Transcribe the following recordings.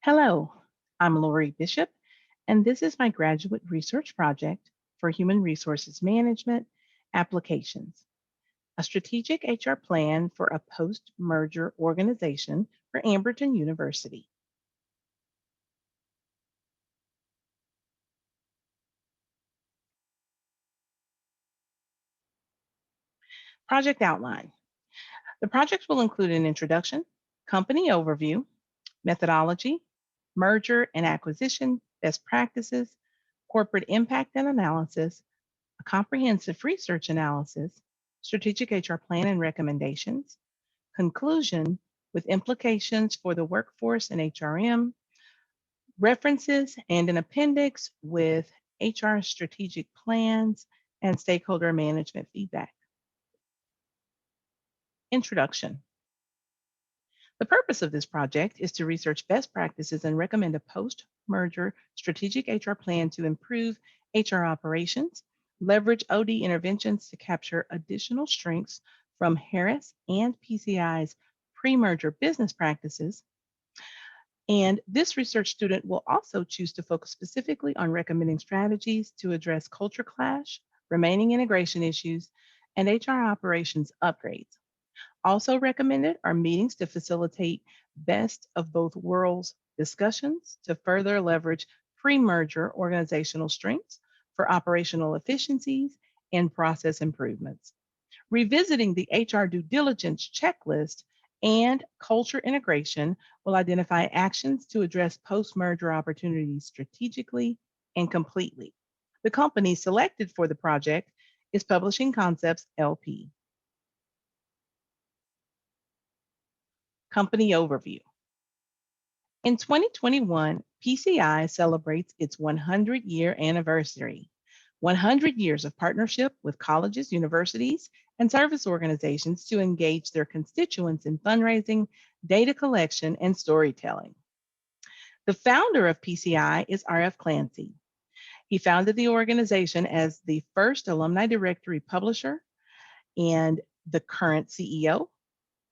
Hello, I'm Lori Bishop, and this is my graduate research project for Human Resources Management Applications, a strategic HR plan for a post merger organization for Amberton University. Project outline. The project will include an introduction, company overview, methodology, merger and acquisition, best practices, corporate impact and analysis, a comprehensive research analysis, strategic HR plan and recommendations, conclusion with implications for the workforce and HRM, references, and an appendix with HR strategic plans and stakeholder management feedback. Introduction. The purpose of this project is to research best practices and recommend a post-merger strategic HR plan to improve HR operations, leverage OD interventions to capture additional strengths from Harris and PCI's pre-merger business practices. And this research student will also choose to focus specifically on recommending strategies to address culture clash, remaining integration issues, and HR operations upgrades. Also recommended are meetings to facilitate best of both worlds discussions to further leverage pre-merger organizational strengths for operational efficiencies and process improvements. Revisiting the HR due diligence checklist and culture integration will identify actions to address post-merger opportunities strategically and completely. The company selected for the project is Publishing Concepts LP. Company overview. In 2021, PCI celebrates its 100-year anniversary. 100 years of partnership with colleges, universities, and service organizations to engage their constituents in fundraising, data collection, and storytelling. The founder of PCI is R.F. Clancy. He founded the organization as the first alumni directory publisher, and the current CEO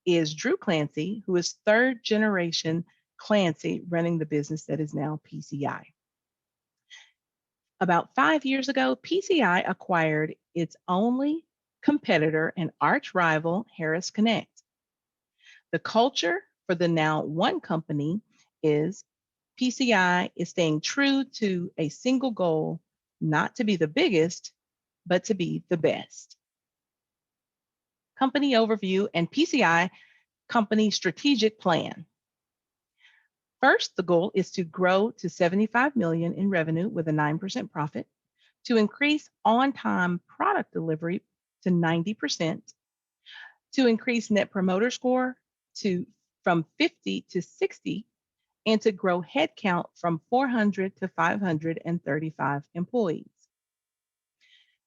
is Drew Clancy, who is third generation Clancy running the business that is now PCI. About 5 years ago, PCI acquired its only competitor and arch rival, Harris Connect. The culture for the now one company is PCI is staying true to a single goal, not to be the biggest, but to be the best. Company overview and PCI company strategic plan. First, the goal is to grow to 75 million in revenue with a 9% profit, to increase on-time product delivery to 90%, to increase net promoter score from 50 to 60, and to grow headcount from 400 to 535 employees.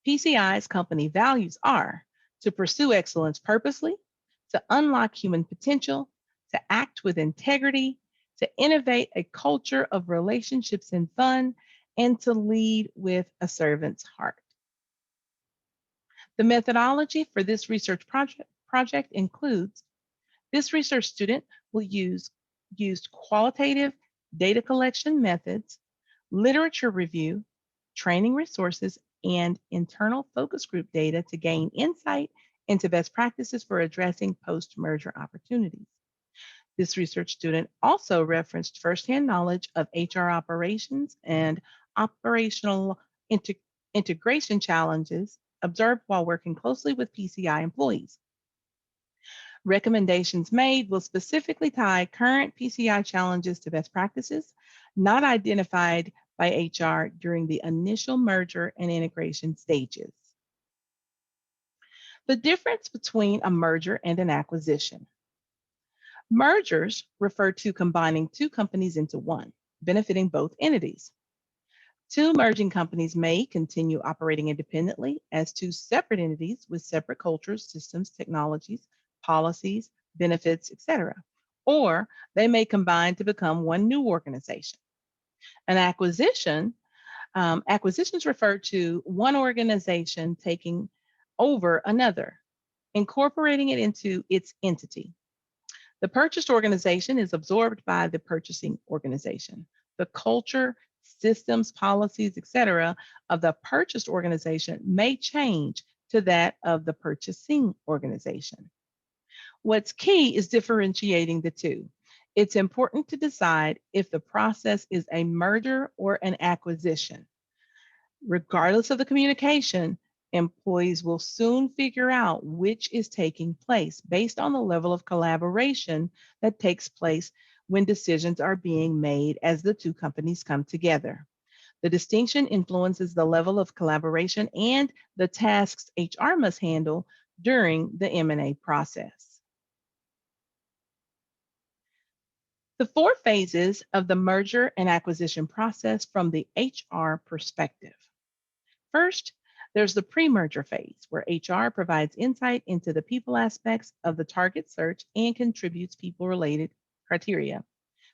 PCI's company values are to pursue excellence purposely, to unlock human potential, to act with integrity, to innovate a culture of relationships and fun, and to lead with a servant's heart. The methodology for this research project includes this research student will use qualitative data collection methods, literature review, training resources, and internal focus group data to gain insight into best practices for addressing post-merger opportunities. This research student also referenced firsthand knowledge of HR operations and operational integration challenges observed while working closely with PCI employees. Recommendations made will specifically tie current PCI challenges to best practices not identified by HR during the initial merger and integration stages. The difference between a merger and an acquisition. Mergers refer to combining two companies into one, benefiting both entities. Two merging companies may continue operating independently as two separate entities with separate cultures, systems, technologies, policies, benefits, etc. Or they may combine to become one new organization. An acquisitions refer to one organization taking over another, incorporating it into its entity. The purchased organization is absorbed by the purchasing organization. The culture, systems, policies, etc., of the purchased organization may change to that of the purchasing organization. What's key is differentiating the two. It's important to decide if the process is a merger or an acquisition. Regardless of the communication, employees will soon figure out which is taking place based on the level of collaboration that takes place when decisions are being made as the two companies come together. The distinction influences the level of collaboration and the tasks HR must handle during the M&A process. The four phases of the merger and acquisition process from the HR perspective. First, there's the pre-merger phase, where HR provides insight into the people aspects of the target search and contributes people-related criteria.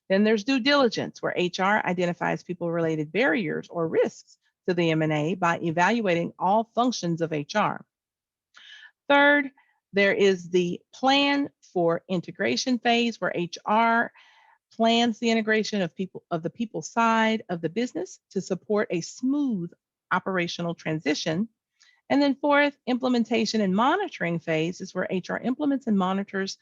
Then there's due diligence, where HR identifies people-related barriers or risks to the M&A by evaluating all functions of HR. Third, there is the plan for integration phase, where HR plans the integration of the people side of the business to support a smooth operational transition. And then fourth, implementation and monitoring phase is where HR implements and monitors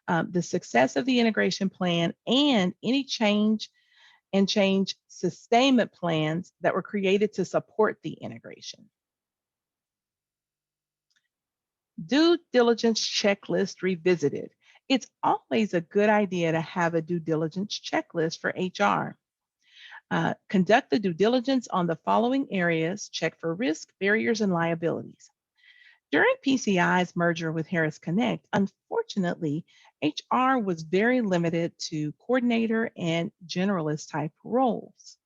the success of the integration plan and any change sustainment plans that were created to support the integration. Due diligence checklist revisited. It's always a good idea to have a due diligence checklist for HR. Conduct the due diligence on the following areas. Check for risk, barriers, and liabilities. During PCI's merger with Harris Connect, unfortunately, HR was very limited to coordinator and generalist type roles.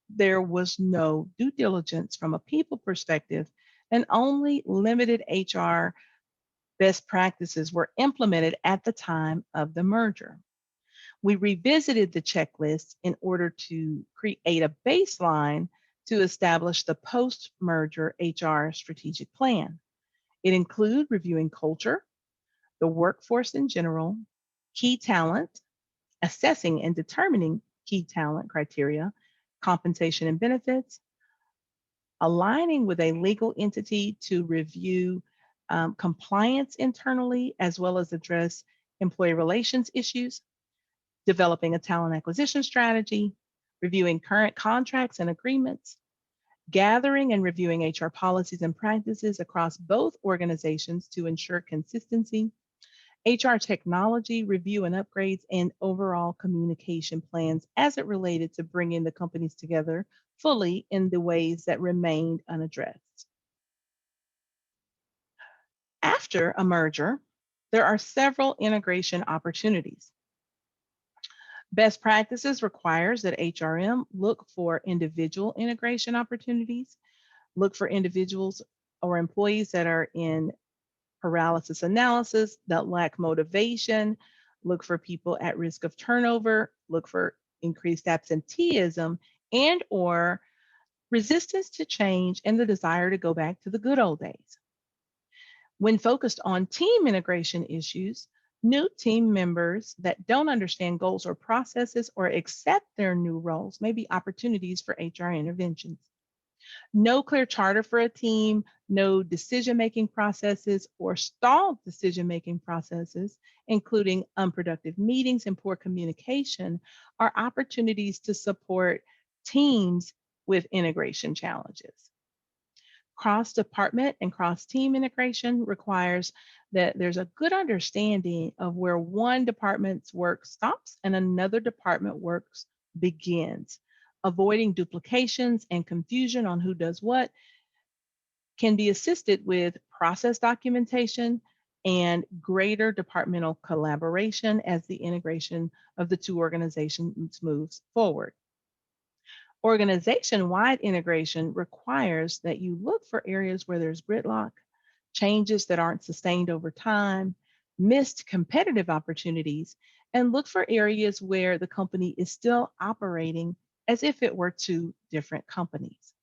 There was no due diligence from a people perspective, and only limited HR best practices were implemented at the time of the merger. We revisited the checklist in order to create a baseline to establish the post-merger HR strategic plan. It includes reviewing culture, the workforce in general, key talent, assessing and determining key talent criteria, compensation and benefits, aligning with a legal entity to review compliance internally, as well as address employee relations issues, developing a talent acquisition strategy, reviewing current contracts and agreements, gathering and reviewing HR policies and practices across both organizations to ensure consistency, HR technology review and upgrades, and overall communication plans as it related to bringing the companies together fully in the ways that remained unaddressed. After a merger, there are several integration opportunities. Best practices requires that HRM look for individual integration opportunities, look for individuals or employees that are in paralysis analysis, that lack motivation, look for people at risk of turnover, look for increased absenteeism and or resistance to change and the desire to go back to the good old days. When focused on team integration issues, new team members that don't understand goals or processes or accept their new roles may be opportunities for HR interventions. No clear charter for a team, no decision-making processes or stalled decision-making processes, including unproductive meetings and poor communication, are opportunities to support teams with integration challenges. Cross-department and cross-team integration requires that there's a good understanding of where one department's work stops and another department works begins. Avoiding duplications and confusion on who does what can be assisted with process documentation and greater departmental collaboration as the integration of the two organizations moves forward. Organization-wide integration requires that you look for areas where there's gridlock, changes that aren't sustained over time, missed competitive opportunities, and look for areas where the company is still operating as if it were two different companies.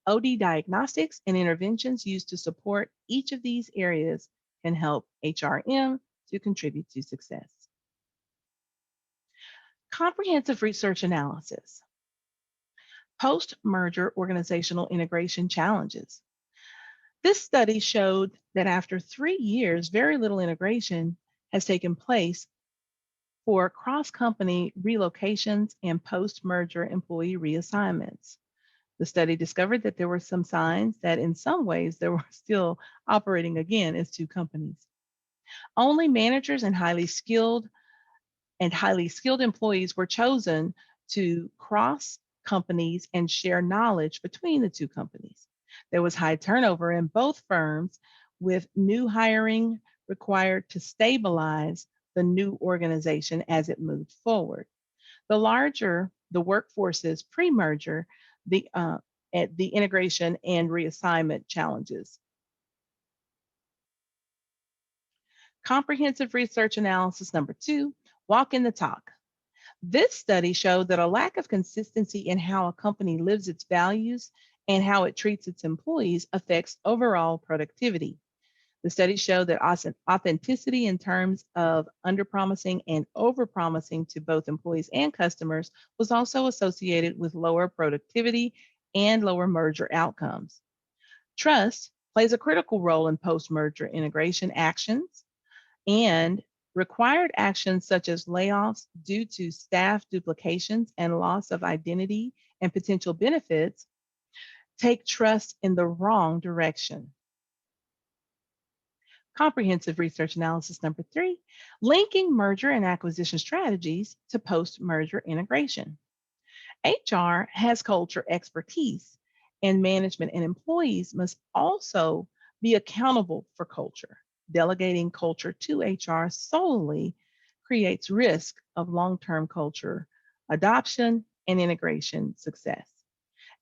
OD diagnostics and interventions used to support each of these areas can help HRM to contribute to success. Comprehensive research analysis, post merger organizational integration challenges. This study showed that after 3 years, very little integration has taken place for cross company relocations and post merger employee reassignments. The study discovered that there were some signs that in some ways they were still operating again as two companies. Only managers and highly skilled employees were chosen to cross companies and share knowledge between the two companies. There was high turnover in both firms, with new hiring required to stabilize the new organization as it moved forward. The larger the workforces pre-merger, the at the integration and reassignment challenges. Comprehensive research analysis number 2, walk in the talk. This study showed that a lack of consistency in how a company lives its values and how it treats its employees affects overall productivity. The study showed that authenticity in terms of underpromising and overpromising to both employees and customers was also associated with lower productivity and lower merger outcomes. Trust plays a critical role in post merger integration actions, and required actions such as layoffs due to staff duplications and loss of identity and potential benefits take trust in the wrong direction. Comprehensive research analysis number 3, linking merger and acquisition strategies to post merger integration. HR has culture expertise, and management and employees must also be accountable for culture. Delegating culture to HR solely creates risk of long-term culture adoption and integration success.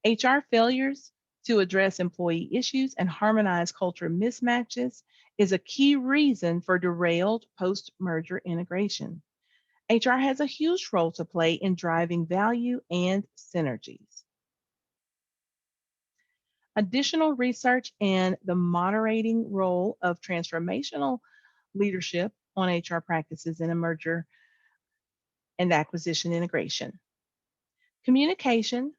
HR failures to address employee issues and harmonize culture mismatches is a key reason for derailed post-merger integration. HR has a huge role to play in driving value and synergies. Additional research and the moderating role of transformational leadership on HR practices in a merger and acquisition integration. Communication,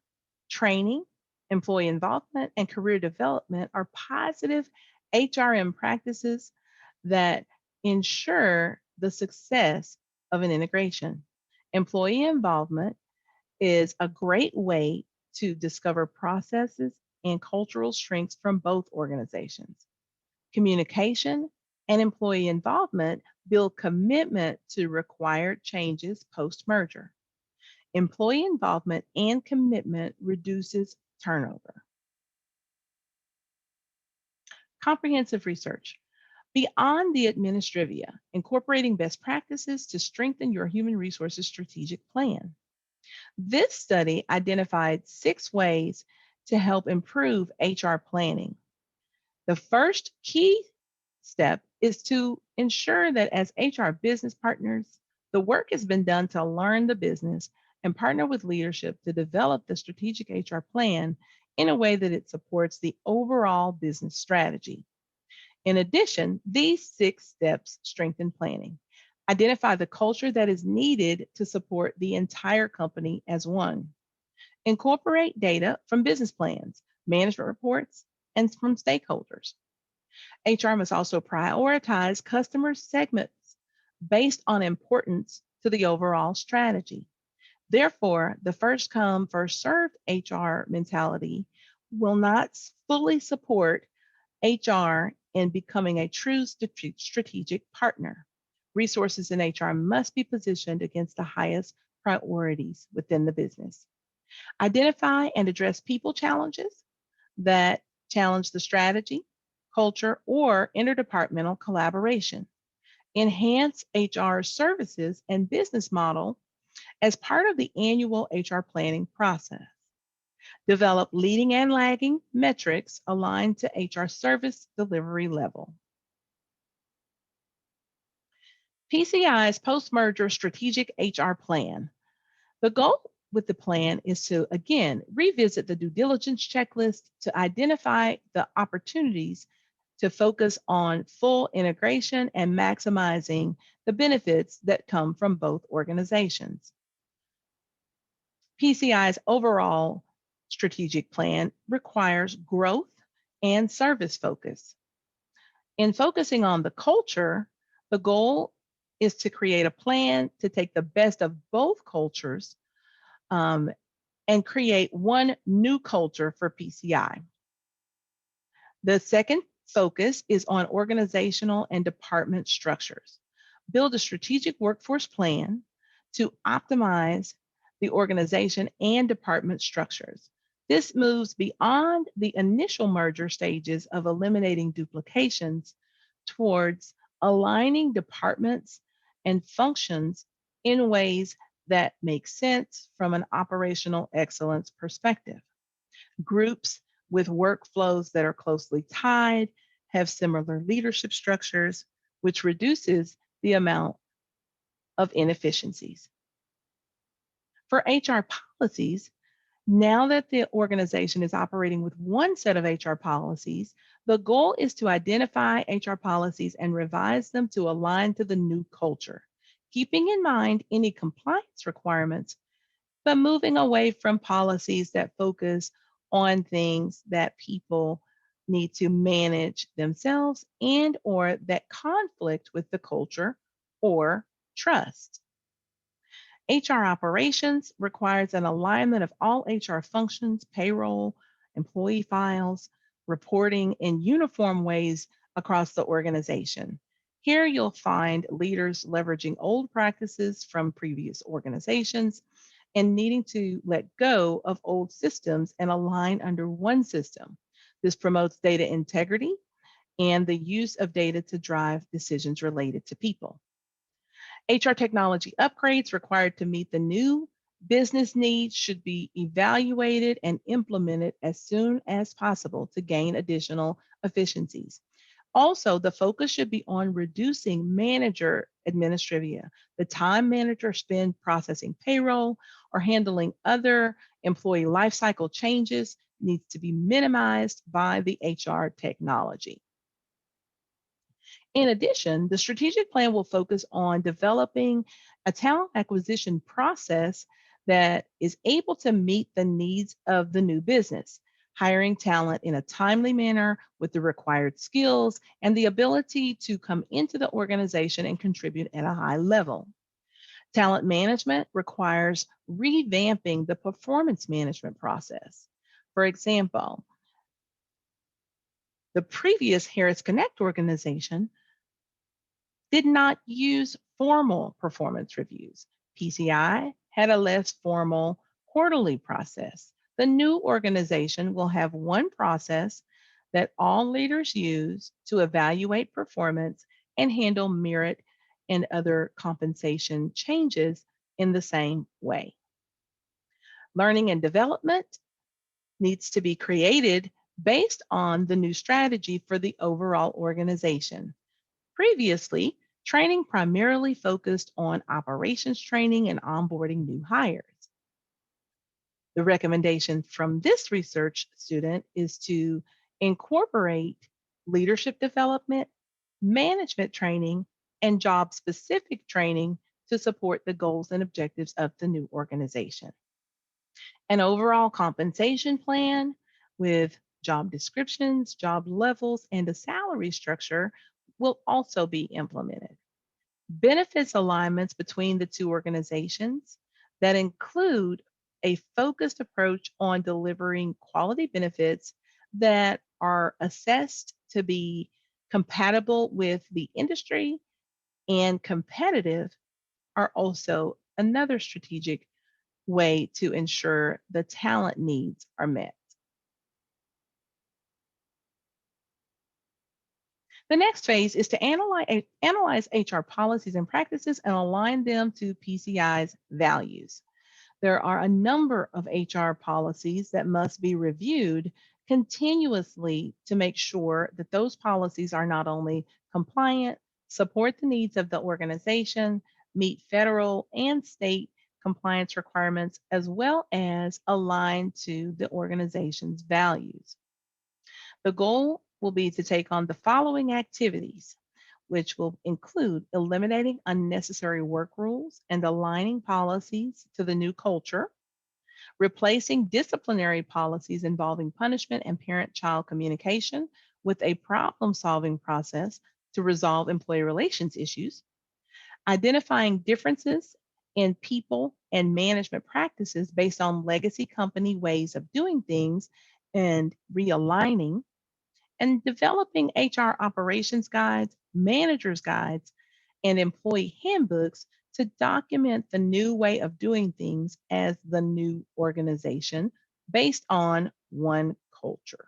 training, employee involvement, and career development are positive HRM practices that ensure the success of an integration. Employee involvement is a great way to discover processes and cultural strengths from both organizations. Communication and employee involvement build commitment to required changes post merger. Employee involvement and commitment reduces turnover. Comprehensive research. Beyond the administrivia, incorporating best practices to strengthen your human resources strategic plan. This study identified 6 ways to help improve HR planning. The first key step is to ensure that as HR business partners, the work has been done to learn the business and partner with leadership to develop the strategic HR plan in a way that it supports the overall business strategy. In addition, these 6 steps strengthen planning. Identify the culture that is needed to support the entire company as one. Incorporate data from business plans, management reports, and from stakeholders. HR must also prioritize customer segments based on importance to the overall strategy. Therefore, the first come, first served HR mentality will not fully support HR in becoming a true strategic partner. Resources in HR must be positioned against the highest priorities within the business. Identify and address people challenges that challenge the strategy, culture, or interdepartmental collaboration. Enhance HR services and business model as part of the annual HR planning process. Develop leading and lagging metrics aligned to HR service delivery level. PCI's post-merger strategic HR plan. The goal with the plan is to, again, revisit the due diligence checklist to identify the opportunities to focus on full integration and maximizing the benefits that come from both organizations. PCI's overall strategic plan requires growth and service focus. In focusing on the culture, the goal is to create a plan to take the best of both cultures um, and create one new culture for PCI. The second focus is on organizational and department structures. Build a strategic workforce plan to optimize the organization and department structures. This moves beyond the initial merger stages of eliminating duplications towards aligning departments and functions in ways that make sense from an operational excellence perspective. Groups with workflows that are closely tied have similar leadership structures, which reduces the amount of inefficiencies. For HR policies, now that the organization is operating with one set of HR policies, the goal is to identify HR policies and revise them to align to the new culture, keeping in mind any compliance requirements, but moving away from policies that focus on things that people need to manage themselves and or that conflict with the culture or trust. HR operations requires an alignment of all HR functions, payroll, employee files, reporting in uniform ways across the organization. Here you'll find leaders leveraging old practices from previous organizations and needing to let go of old systems and align under one system. This promotes data integrity and the use of data to drive decisions related to people. HR technology upgrades required to meet the new business needs should be evaluated and implemented as soon as possible to gain additional efficiencies. Also, the focus should be on reducing manager administrivia. The time managers spend processing payroll or handling other employee lifecycle changes needs to be minimized by the HR technology. In addition, the strategic plan will focus on developing a talent acquisition process that is able to meet the needs of the new business, hiring talent in a timely manner with the required skills and the ability to come into the organization and contribute at a high level. Talent management requires revamping the performance management process. For example, the previous Harris Connect organization did not use formal performance reviews. PCI had a less formal quarterly process. The new organization will have one process that all leaders use to evaluate performance and handle merit and other compensation changes in the same way. Learning and development needs to be created based on the new strategy for the overall organization. Previously, training primarily focused on operations training and onboarding new hires. The recommendation from this research student is to incorporate leadership development, management training, and job specific training to support the goals and objectives of the new organization. An overall compensation plan with job descriptions, job levels, and a salary structure will also be implemented. Benefits alignments between the two organizations that include a focused approach on delivering quality benefits that are assessed to be compatible with the industry and competitive are also another strategic way to ensure the talent needs are met. The next phase is to analyze HR policies and practices and align them to PCI's values. There are a number of HR policies that must be reviewed continuously to make sure that those policies are not only compliant, support the needs of the organization, meet federal and state compliance requirements, as well as align to the organization's values. The goal will be to take on the following activities, which will include eliminating unnecessary work rules and aligning policies to the new culture, replacing disciplinary policies involving punishment and parent child communication with a problem solving process to resolve employee relations issues, identifying differences in people and management practices based on legacy company ways of doing things and realigning, and developing HR operations guides, managers guides, and employee handbooks to document the new way of doing things as the new organization based on one culture.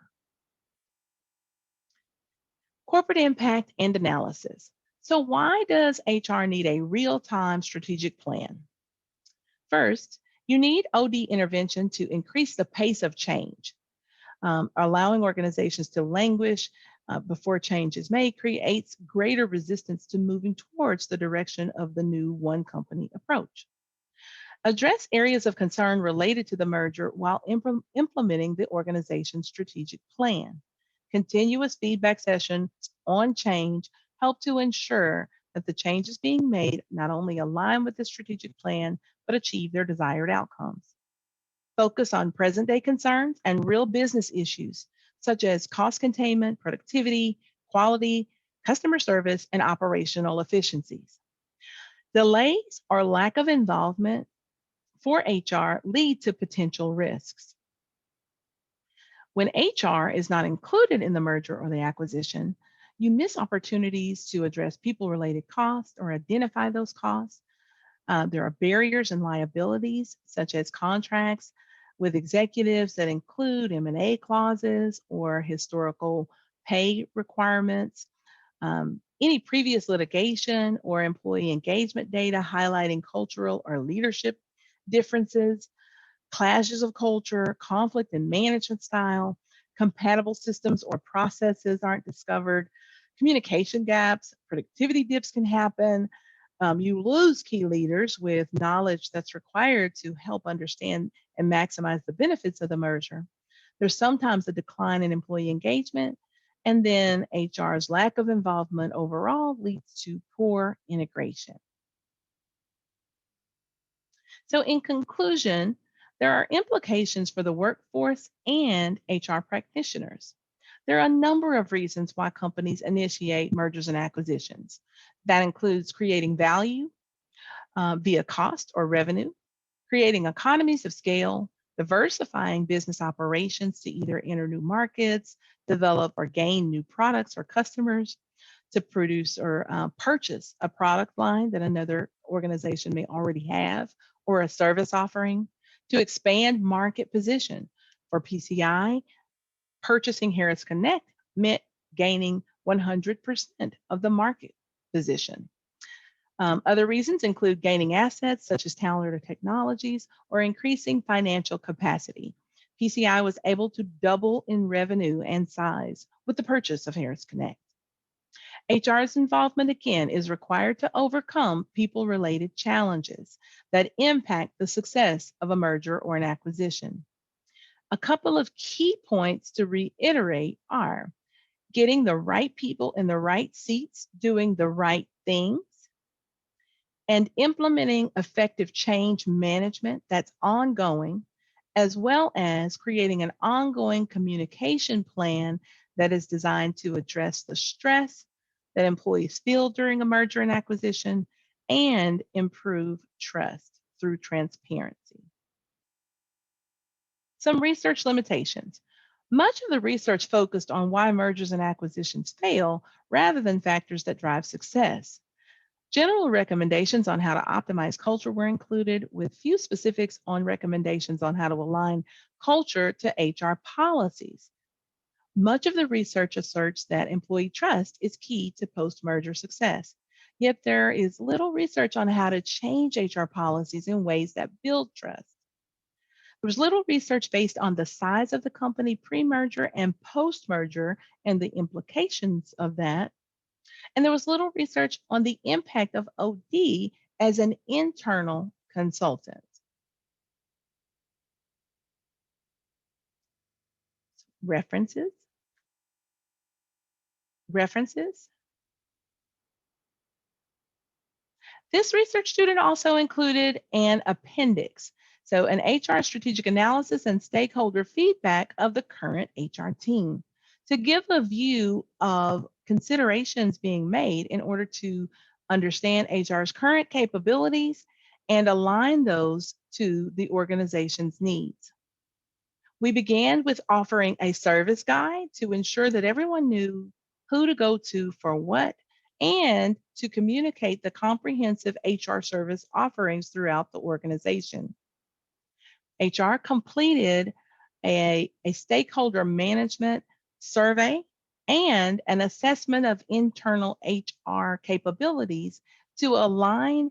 Corporate impact and analysis. So, why does HR need a real time strategic plan? First, you need OD intervention to increase the pace of change. Allowing organizations to languish before change is made creates greater resistance to moving towards the direction of the new one company approach. Address areas of concern related to the merger while implementing the organization's strategic plan. Continuous feedback sessions on change help to ensure that the changes being made not only align with the strategic plan, but achieve their desired outcomes. Focus on present day concerns and real business issues, such as cost containment, productivity, quality, customer service, and operational efficiencies. Delays or lack of involvement for HR lead to potential risks. When HR is not included in the merger or the acquisition, you miss opportunities to address people related costs or identify those costs. There are barriers and liabilities, such as contracts with executives that include M&A clauses or historical pay requirements. Any previous litigation or employee engagement data highlighting cultural or leadership differences, clashes of culture, conflict in management style, compatible systems or processes aren't discovered, communication gaps, productivity dips can happen. You lose key leaders with knowledge that's required to help understand and maximize the benefits of the merger. There's sometimes a decline in employee engagement, and then HR's lack of involvement overall leads to poor integration. So, in conclusion, there are implications for the workforce and HR practitioners. There are a number of reasons why companies initiate mergers and acquisitions. That includes creating value via cost or revenue, creating economies of scale, diversifying business operations to either enter new markets, develop or gain new products or customers, to produce or purchase a product line that another organization may already have, or a service offering, to expand market position. For PCI, purchasing Harris Connect meant gaining 100% of the market position. Other reasons include gaining assets such as talent or technologies or increasing financial capacity. PCI was able to double in revenue and size with the purchase of Harris Connect. HR's involvement again is required to overcome people related challenges that impact the success of a merger or an acquisition. A couple of key points to reiterate are getting the right people in the right seats doing the right things, and implementing effective change management that's ongoing, as well as creating an ongoing communication plan that is designed to address the stress that employees feel during a merger and acquisition and improve trust through transparency. Some research limitations. Much of the research focused on why mergers and acquisitions fail rather than factors that drive success. General recommendations on how to optimize culture were included, with few specifics on recommendations on how to align culture to HR policies. Much of the research asserts that employee trust is key to post merger success, yet there is little research on how to change HR policies in ways that build trust. There was little research based on the size of the company pre merger and post merger and the implications of that. And there was little research on the impact of OD as an internal consultant. References. References. This research student also included an appendix So, an HR strategic analysis and stakeholder feedback of the current HR team to give a view of considerations being made in order to understand HR's current capabilities and align those to the organization's needs. We began with offering a service guide to ensure that everyone knew who to go to for what and to communicate the comprehensive HR service offerings throughout the organization. HR completed a stakeholder management survey and an assessment of internal HR capabilities to align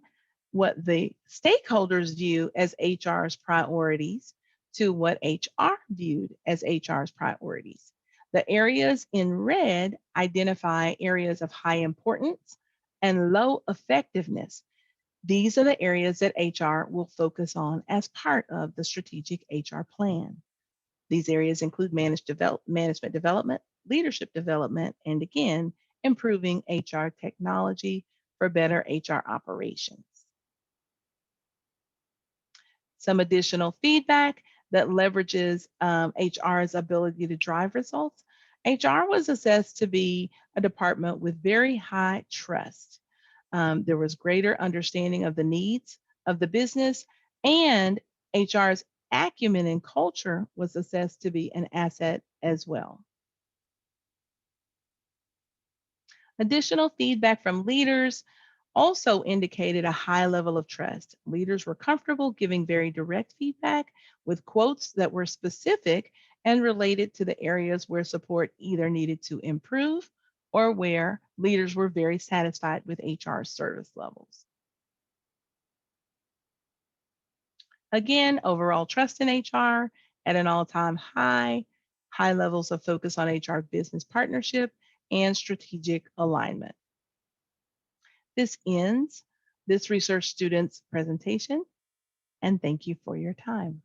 what the stakeholders view as HR's priorities to what HR viewed as HR's priorities. The areas in red identify areas of high importance and low effectiveness. These are the areas that HR will focus on as part of the strategic HR plan. These areas include management development, leadership development, and again, improving HR technology for better HR operations. Some additional feedback that leverages HR's ability to drive results. HR was assessed to be a department with very high trust. There was greater understanding of the needs of the business, and HR's acumen and culture was assessed to be an asset as well. Additional feedback from leaders also indicated a high level of trust. Leaders were comfortable giving very direct feedback with quotes that were specific and related to the areas where support either needed to improve or where leaders were very satisfied with HR service levels. Again, overall trust in HR at an all-time high, high levels of focus on HR business partnership and strategic alignment. This ends this research student's presentation, and thank you for your time.